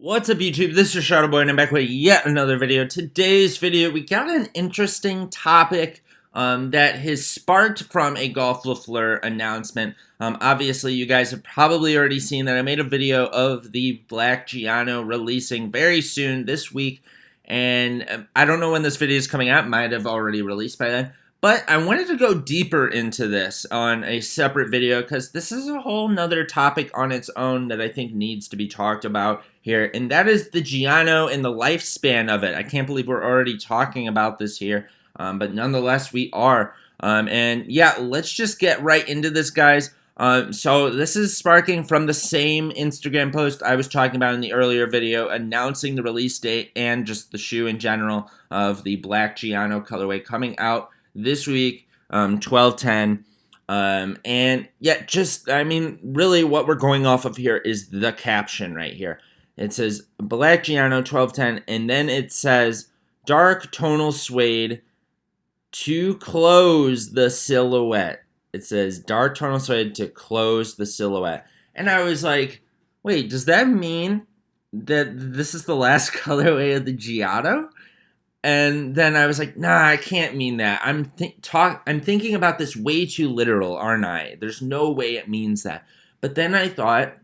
What's up, YouTube? This is Shuttle Boy, and I'm back with yet another video. Today's video, we got an interesting topic that has sparked from a Golf Le Fleur announcement. Obviously, you guys have probably already seen that I made a video of the Black Gianno releasing very soon this week, and I don't know when this video is coming out. It might have already released by then. But I wanted to go deeper into this on a separate video because this is a whole nother topic on its own that I think needs to be talked about here, and that is the Gianno and the lifespan of it. I can't believe we're already talking about this here, but nonetheless we are. And yeah, let's just get right into this, guys. So this is sparking from the same Instagram post I was talking about in the earlier video, announcing the release date and just the shoe in general of the Black Gianno colorway coming out this week, 12/10. And yeah, really what we're going off of here is the caption right here. It says Black Gianno 12/10, and then it says dark tonal suede to close the silhouette. It says dark tonal suede to close the silhouette. And I was like, wait, does that mean that this is the last colorway of the Gianno? And then I was like, nah, I can't mean that. I'm thinking about this way too literal, aren't I? There's no way it means that. But then I thought,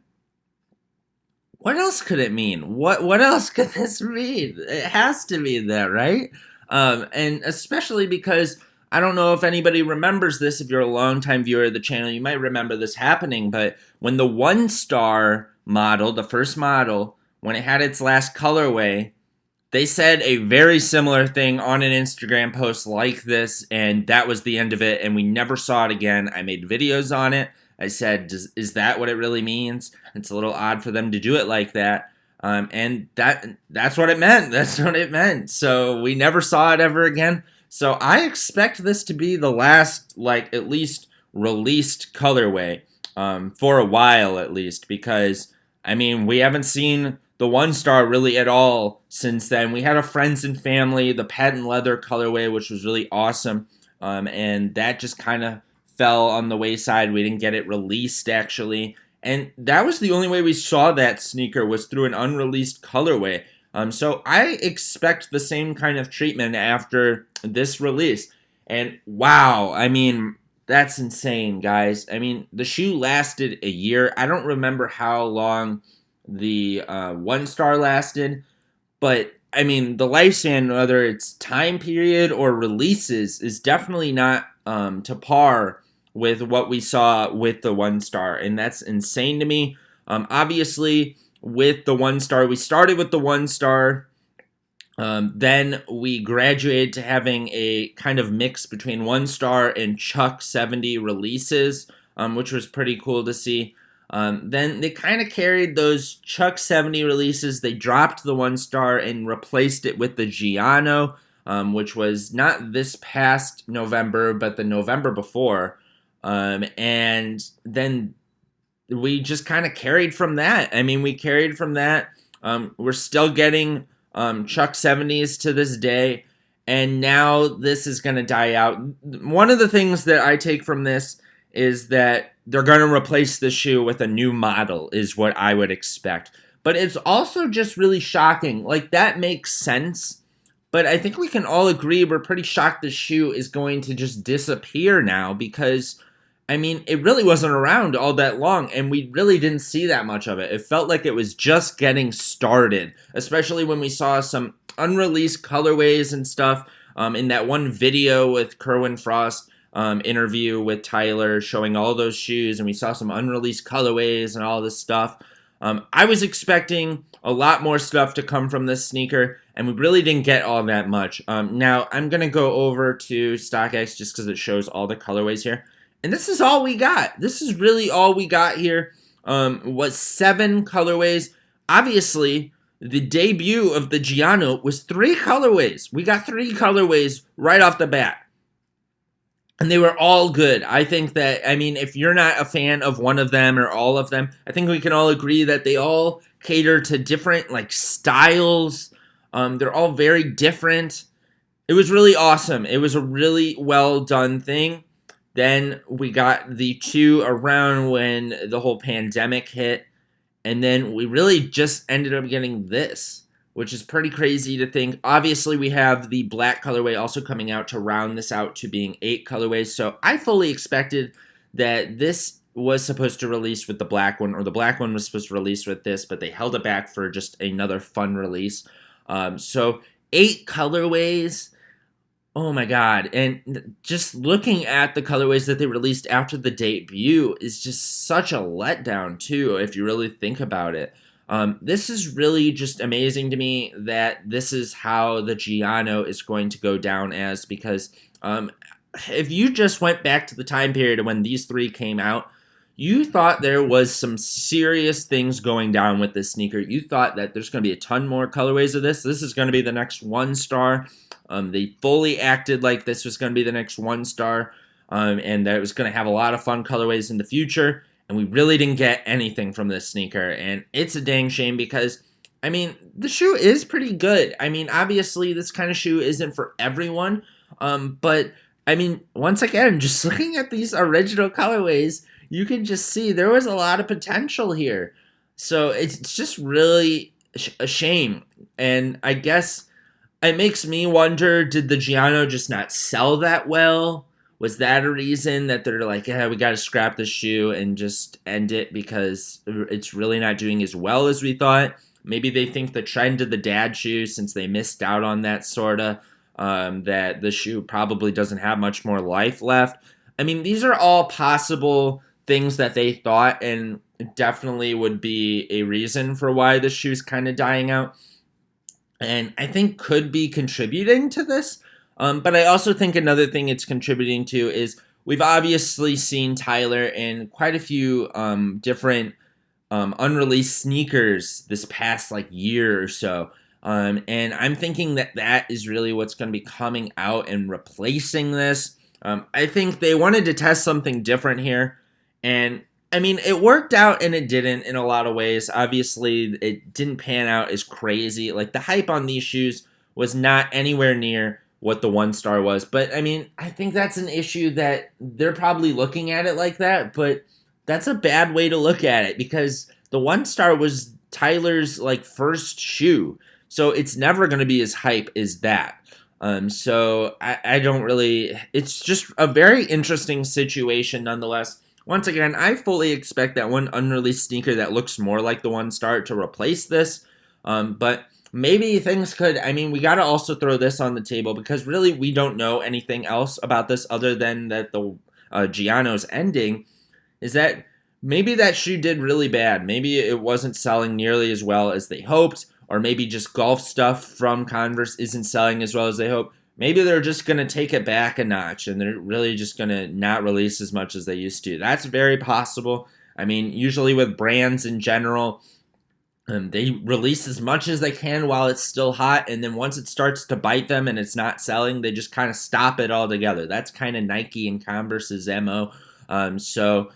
what else could it mean? What else could this mean? It has to mean that, right? And especially because I don't know if anybody remembers this. If you're a longtime viewer of the channel, you might remember this happening. But when the 1-star model, the first model, when it had its last colorway, they said a very similar thing on an Instagram post like this, and that was the end of it, and we never saw it again. I made videos on it. I said, is that what it really means? It's a little odd for them to do it like that. And that's what it meant. That's what it meant. So we never saw it ever again. So I expect this to be the last, at least released colorway for a while at least, because, we haven't seen the 1-star really at all since then. We had a Friends and Family, the patent leather colorway, which was really awesome, and that just kind of fell on the wayside. We didn't get it released, actually, and that was the only way we saw that sneaker, was through an unreleased colorway. So I expect the same kind of treatment after this release, and wow, that's insane, guys. The shoe lasted a year. I don't remember how long the 1-star lasted, but the lifespan, whether it's time period or releases, is definitely not to par with what we saw with the 1-star, and that's insane to me. Obviously, with the 1-star, we started with the 1-star, then we graduated to having a kind of mix between 1-star and Chuck 70 releases, which was pretty cool to see. Then they kind of carried those Chuck 70 releases. They dropped the 1-star and replaced it with the Gianno, which was not this past November, but the November before. And then we just kind of carried from that. We carried from that. We're still getting Chuck 70s to this day, and now this is going to die out. One of the things that I take from this is that they're going to replace the shoe with a new model, is what I would expect. But it's also just really shocking. That makes sense, but I think we can all agree we're pretty shocked the shoe is going to just disappear now, because it really wasn't around all that long, and we really didn't see that much of it. It felt like it was just getting started, especially when we saw some unreleased colorways and stuff in that one video with Kerwin Frost interview with Tyler, showing all those shoes, and we saw some unreleased colorways and all this stuff. I was expecting a lot more stuff to come from this sneaker, and we really didn't get all that much. Now, I'm going to go over to StockX just because it shows all the colorways here. And this is all we got. This is really all we got here. Was 7 colorways. Obviously, the debut of the Gianno was 3 colorways. We got 3 colorways right off the bat. And they were all good. I think that, if you're not a fan of one of them or all of them, I think we can all agree that they all cater to different, styles. They're all very different. It was really awesome. It was a really well done thing. Then we got the 2 around when the whole pandemic hit, And then we really just ended up getting this, which is pretty crazy to think. Obviously, we have the black colorway also coming out to round this out to being 8 colorways. So I fully expected that this was supposed to release with the black one, or the black one was supposed to release with this, but they held it back for just another fun release. So 8 colorways. Oh my god. And just looking at the colorways that they released after the debut is just such a letdown, too, if you really think about it. This is really just amazing to me that this is how the Gianno is going to go down as, because if you just went back to the time period when these 3 came out, you thought there was some serious things going down with this sneaker. You thought that there's going to be a ton more colorways of this. This is going to be the next 1 star. They fully acted like this was going to be the next 1 star, and that it was going to have a lot of fun colorways in the future. And we really didn't get anything from this sneaker, and it's a dang shame because, I mean, the shoe is pretty good. I mean, obviously, this kind of shoe isn't for everyone, but, I mean, once again, just looking at these original colorways, you can just see there was a lot of potential here. So it's just really a shame. And I guess it makes me wonder, did the Gianno just not sell that well? Was that a reason that they're like, yeah, we got to scrap the shoe and just end it because it's really not doing as well as we thought? Maybe they think the trend of the dad shoe, since they missed out on that sort of, that the shoe probably doesn't have much more life left. I mean, these are all possible things that they thought, and definitely would be a reason for why the shoe's kind of dying out, and I think could be contributing to this. But I also think another thing it's contributing to is we've obviously seen Tyler in quite a few different unreleased sneakers this past like year or so. And I'm thinking that that is really what's going to be coming out and replacing this. I think they wanted to test something different here. And I mean, it worked out and it didn't in a lot of ways. Obviously, it didn't pan out as crazy. Like, the hype on these shoes was not anywhere near what the 1 star was. But I mean, I think that's an issue that they're probably looking at it like that. But that's a bad way to look at it, because the 1 star was Tyler's like first shoe. So it's never going to be as hype as that. So I don't really, it's just a very interesting situation nonetheless. Once again, I fully expect that one unreleased sneaker that looks more like the 1 star to replace this. But maybe things could, I mean, we got to also throw this on the table, because really we don't know anything else about this other than that the Gianno's ending, is that maybe that shoe did really bad. Maybe it wasn't selling nearly as well as they hoped, or maybe just golf stuff from Converse isn't selling as well as they hope. Maybe they're just going to take it back a notch and they're really just going to not release as much as they used to. That's very possible. I mean, usually with brands in general, they release as much as they can while it's still hot, and then once it starts to bite them and it's not selling, they just kind of stop it altogether. That's kind of Nike and Converse's MO. So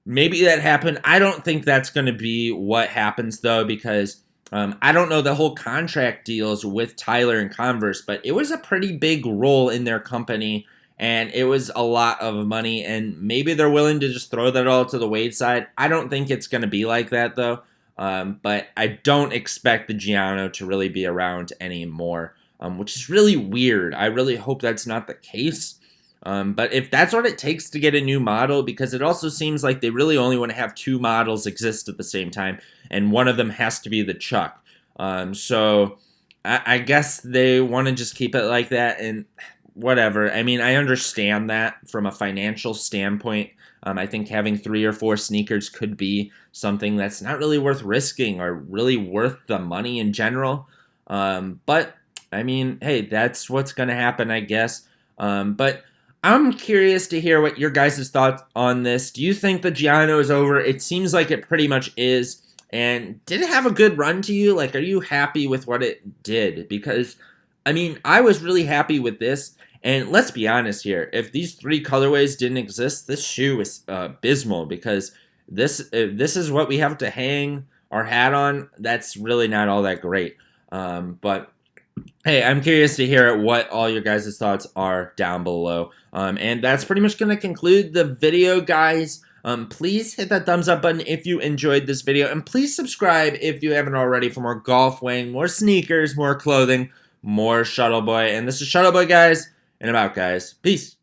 maybe that happened. I don't think that's going to be what happens, though, because I don't know the whole contract deals with Tyler and Converse, but it was a pretty big role in their company, and it was a lot of money, and maybe they're willing to just throw that all to the wayside. I don't think it's going to be like that, though, but I don't expect the Gianno to really be around anymore, which is really weird. I really hope that's not the case. But if that's what it takes to get a new model, because it also seems like they really only want to have 2 models exist at the same time, and one of them has to be the Chuck. So I guess they want to just keep it like that, and whatever. I mean, I understand that from a financial standpoint. I think having 3 or 4 sneakers could be something that's not really worth risking or really worth the money in general. But, I mean, hey, that's what's going to happen, I guess. But I'm curious to hear what your guys' thoughts on this. Do you think the Gianno is over? It seems like it pretty much is. And did it have a good run to you? Like, are you happy with what it did? Because, I mean, I was really happy with this. And let's be honest here. If these 3 colorways didn't exist, this shoe is abysmal, because this is what we have to hang our hat on. That's really not all that great. But hey, I'm curious to hear what all your guys' thoughts are down below. And that's pretty much going to conclude the video, guys. Please hit that thumbs up button if you enjoyed this video, and please subscribe if you haven't already for more golf weighing, more sneakers, more clothing, more Shuttle Boy. And this is Shuttle Boy, guys, and I'm out, guys. Peace.